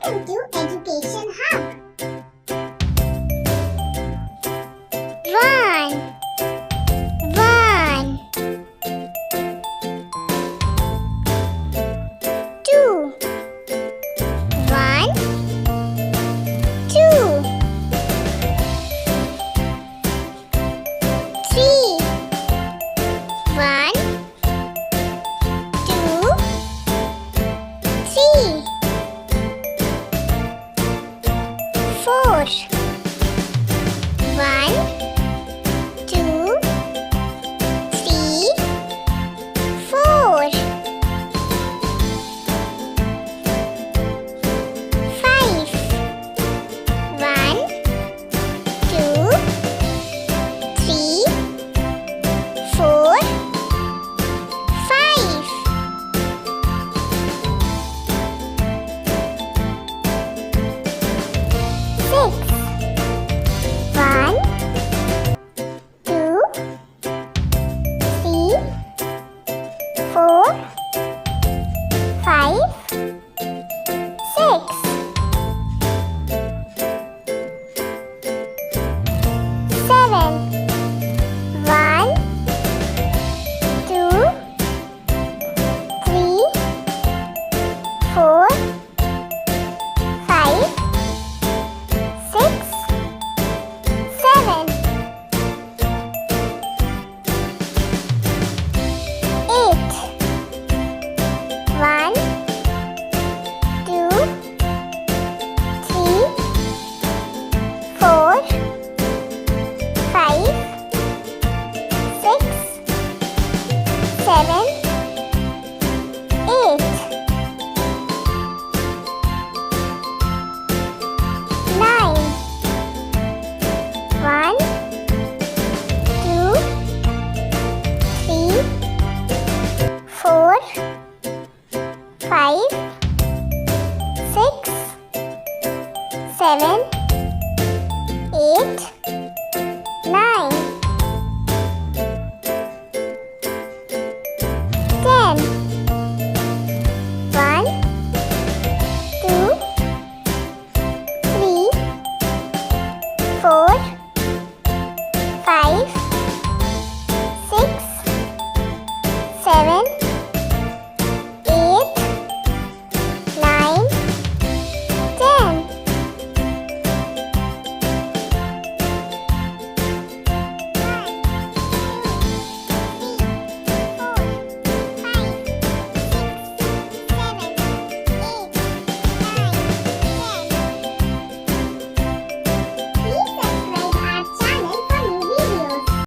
Welcome to Education Hub. 1 1 2 1 2 3 1 2 3 4 1 2 3 4 5 1 2 3 4 5 6 1 2 3 4 5 6 7 1 2 3 4 5 6 7 8 1 2 3 4 5 6 7 8 9 1 2 3 4 5 6 7 8